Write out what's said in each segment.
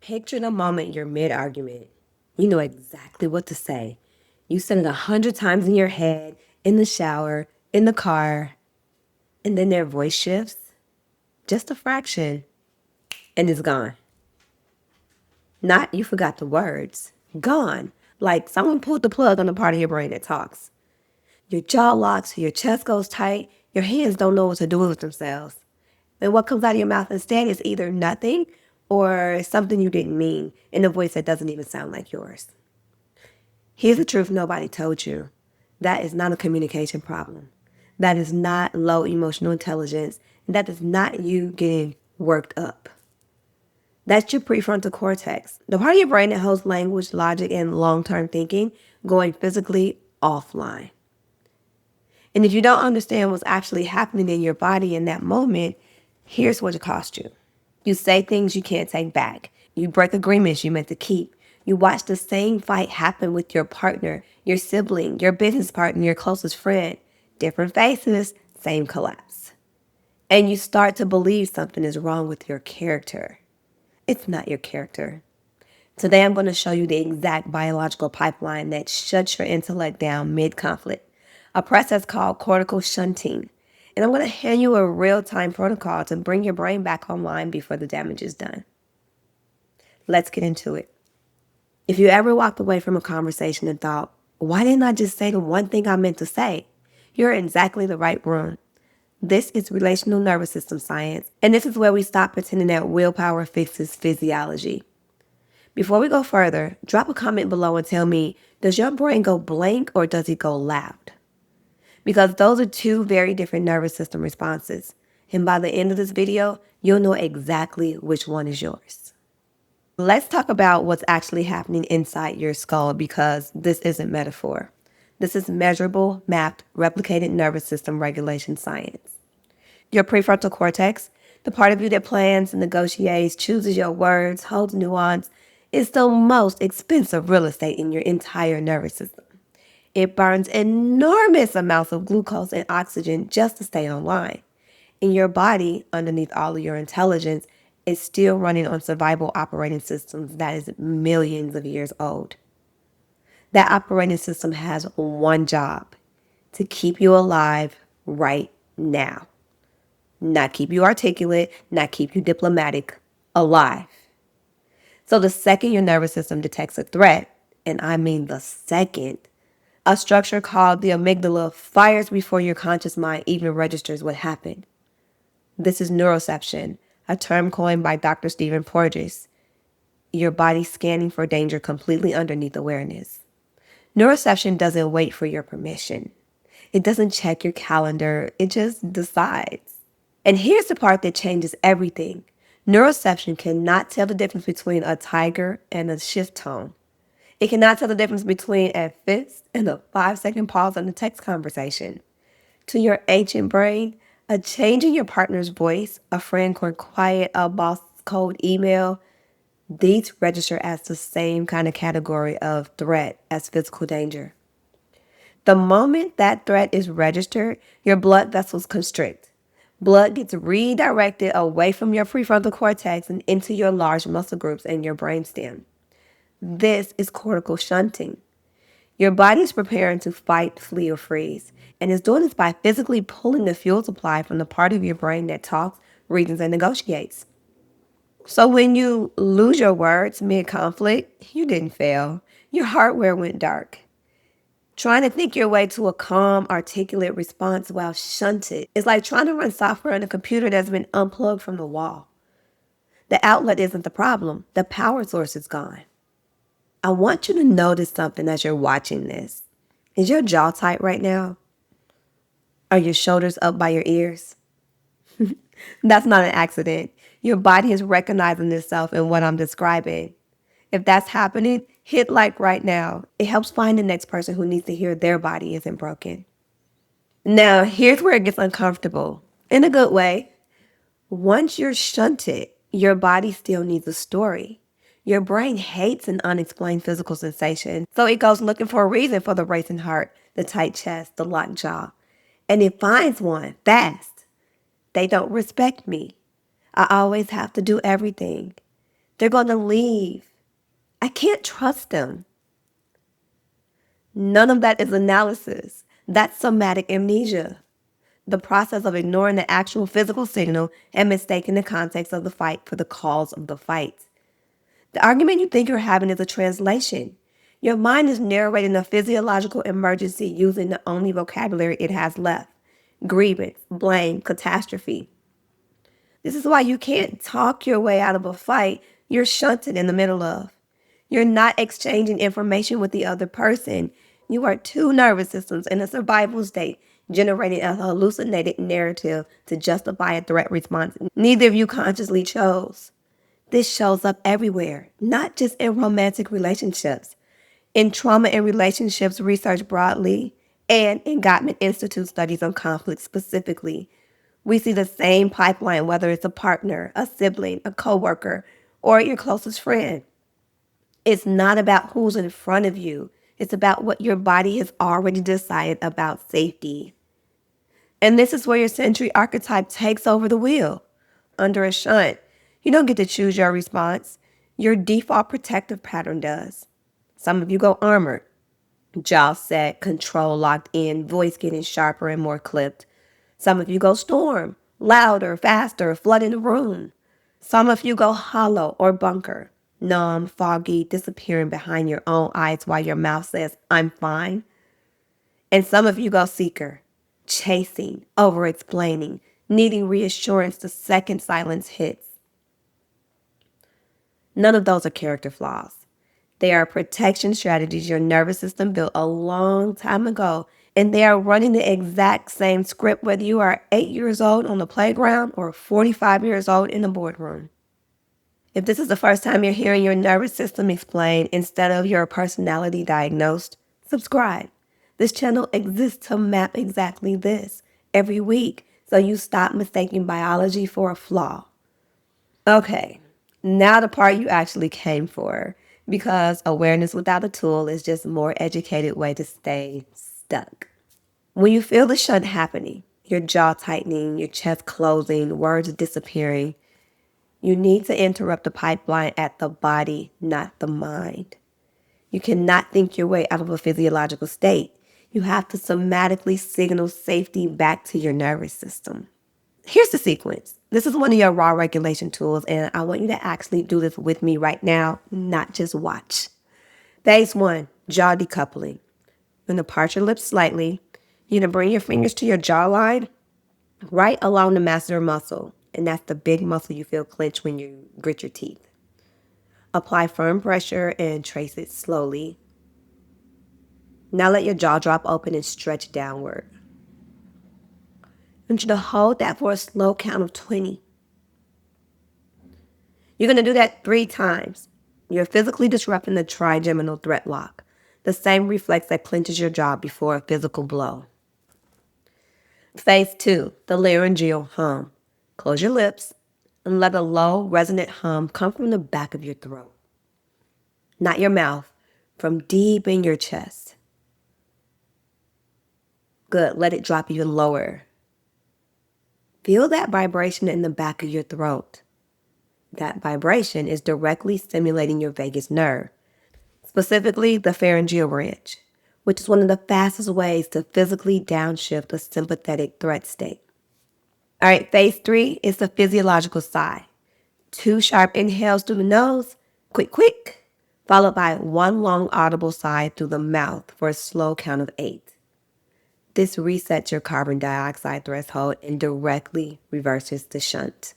Picture the moment you're mid-argument. You know exactly what to say. You said it 100 times in your head, in the shower, in the car, and then their voice shifts, just a fraction, and it's gone. Not you forgot the words. Gone. Like someone pulled the plug on the part of your brain that talks. Your jaw locks, your chest goes tight, your hands don't know what to do with themselves. And what comes out of your mouth instead is either nothing or something you didn't mean in a voice that doesn't even sound like yours. Here's the truth nobody told you. That is not a communication problem. That is not low emotional intelligence. And that is not you getting worked up. That's your prefrontal cortex, the part of your brain that holds language, logic, and long-term thinking going physically offline. And if you don't understand what's actually happening in your body in that moment, here's what it cost you. You say things you can't take back. You break agreements you meant to keep. You watch the same fight happen with your partner, your sibling, your business partner, your closest friend. Different faces, same collapse. And you start to believe something is wrong with your character. It's not your character. Today I'm going to show you the exact biological pipeline that shuts your intellect down mid-conflict, a process called cortical shunting. And I'm going to hand you a real-time protocol to bring your brain back online before the damage is done. Let's get into it. If you ever walked away from a conversation and thought, why didn't I just say the one thing I meant to say? You're in exactly the right room. This is relational nervous system science, and this is where we stop pretending that willpower fixes physiology. Before we go further, drop a comment below and tell me, does your brain go blank or does it go loud? Because those are two very different nervous system responses. And by the end of this video, you'll know exactly which one is yours. Let's talk about what's actually happening inside your skull because this isn't metaphor. This is measurable, mapped, replicated nervous system regulation science. Your prefrontal cortex, the part of you that plans, negotiates, chooses your words, holds nuance, is the most expensive real estate in your entire nervous system. It burns enormous amounts of glucose and oxygen just to stay online. And your body, underneath all of your intelligence, is still running on survival operating systems that is millions of years old. That operating system has one job: to keep you alive right now. Not keep you articulate, not keep you diplomatic, alive. So the second your nervous system detects a threat, and I mean the second, a structure called the amygdala fires before your conscious mind even registers what happened. This is neuroception, a term coined by Dr. Stephen Porges. Your body scanning for danger completely underneath awareness. Neuroception doesn't wait for your permission. It doesn't check your calendar. It just decides. And here's the part that changes everything. Neuroception cannot tell the difference between a tiger and a shift tone. It cannot tell the difference between a fist and a 5-second pause on a text conversation. To your ancient brain, a change in your partner's voice, a friend going quiet, a boss cold email, these register as the same kind of category of threat as physical danger. The moment that threat is registered, your blood vessels constrict. Blood gets redirected away from your prefrontal cortex and into your large muscle groups and your brainstem. This is cortical shunting. Your body is preparing to fight, flee, or freeze, and is doing this by physically pulling the fuel supply from the part of your brain that talks, reasons, and negotiates. So when you lose your words mid-conflict, you didn't fail. Your hardware went dark. Trying to think your way to a calm, articulate response while shunted is like trying to run software on a computer that's been unplugged from the wall. The outlet isn't the problem. The power source is gone. I want you to notice something as you're watching this. Is your jaw tight right now? Are your shoulders up by your ears? That's not an accident. Your body is recognizing itself in what I'm describing. If that's happening, hit like right now. It helps find the next person who needs to hear their body isn't broken. Now, here's where it gets uncomfortable. In a good way. Once you're shunted, your body still needs a story. Your brain hates an unexplained physical sensation, so it goes looking for a reason for the racing heart, the tight chest, the locked jaw. And it finds one fast. They don't respect me. I always have to do everything. They're going to leave. I can't trust them. None of that is analysis. That's somatic amnesia. The process of ignoring the actual physical signal and mistaking the context of the fight for the cause of the fight. The argument you think you're having is a translation. Your mind is narrating a physiological emergency using the only vocabulary it has left: grievance, blame, catastrophe. This is why you can't talk your way out of a fight you're shunted in the middle of. You're not exchanging information with the other person. You are two nervous systems in a survival state, generating a hallucinated narrative to justify a threat response neither of you consciously chose. This shows up everywhere, not just in romantic relationships. In trauma and relationships research broadly, and in Gottman Institute studies on conflict specifically, we see the same pipeline, whether it's a partner, a sibling, a coworker, or your closest friend. It's not about who's in front of you. It's about what your body has already decided about safety. And this is where your Sentry archetype takes over the wheel. Under a shunt, you don't get to choose your response. Your default protective pattern does. Some of you go armored, jaw set, control locked in, voice getting sharper and more clipped. Some of you go storm, louder, faster, flooding the room. Some of you go hollow or bunker, numb, foggy, disappearing behind your own eyes while your mouth says, "I'm fine." And some of you go seeker, chasing, over-explaining, needing reassurance the second silence hits. None of those are character flaws. They are protection strategies your nervous system built a long time ago, and they are running the exact same script whether you are 8 years old on the playground or 45 years old in the boardroom. If this is the first time you're hearing your nervous system explained instead of your personality diagnosed, subscribe. This channel exists to map exactly this every week, so you stop mistaking biology for a flaw. Okay, now the part you actually came for, because awareness without a tool is just a more educated way to stay stuck. When you feel the shunt happening, your jaw tightening, your chest closing, words disappearing, you need to interrupt the pipeline at the body, not the mind. You cannot think your way out of a physiological state. You have to somatically signal safety back to your nervous system. Here's the sequence. This is one of your raw regulation tools, and I want you to actually do this with me right now, not just watch. Phase 1, jaw decoupling. You're going to part your lips slightly. You're going to bring your fingers to your jawline, right along the masseter muscle, and that's the big muscle you feel clench when you grit your teeth. Apply firm pressure and trace it slowly. Now let your jaw drop open and stretch downward. I want you to hold that for a slow count of 20. You're going to do that 3 times. You're physically disrupting the trigeminal threat lock, the same reflex that clenches your jaw before a physical blow. Phase 2, the laryngeal hum. Close your lips and let a low, resonant hum come from the back of your throat. Not your mouth, from deep in your chest. Good, let it drop even lower. Feel that vibration in the back of your throat. That vibration is directly stimulating your vagus nerve, specifically the pharyngeal branch, which is one of the fastest ways to physically downshift a sympathetic threat state. All right, phase 3 is the physiological sigh. 2 sharp inhales through the nose, quick, quick, followed by 1 long audible sigh through the mouth for a slow count of 8. This resets your carbon dioxide threshold and directly reverses the shunt.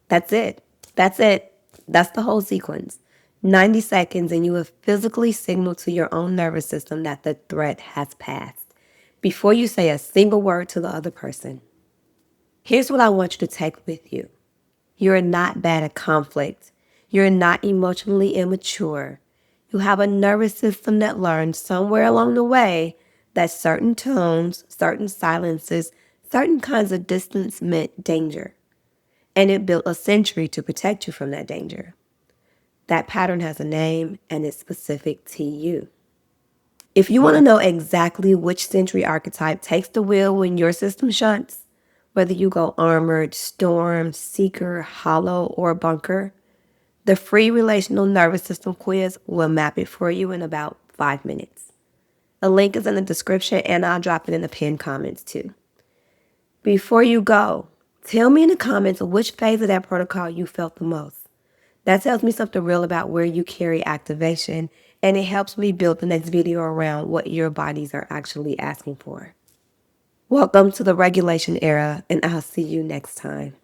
That's it. That's the whole sequence. 90 seconds and you have physically signaled to your own nervous system that the threat has passed before you say a single word to the other person. Here's what I want you to take with you. You're not bad at conflict. You're not emotionally immature. You have a nervous system that learned somewhere along the way that certain tones, certain silences, certain kinds of distance meant danger. And it built a Sentry to protect you from that danger. That pattern has a name and it's specific to you. If you want to know exactly which Sentry archetype takes the wheel when your system shunts, Whether you go armored, storm, seeker, hollow, or bunker, the free relational nervous system quiz will map it for you in about 5 minutes. A link is in the description, and I'll drop it in the pinned comments too. Before you go, tell me in the comments which phase of that protocol you felt the most. That tells me something real about where you carry activation, and it helps me build the next video around what your bodies are actually asking for. Welcome to the regulation era, and I'll see you next time.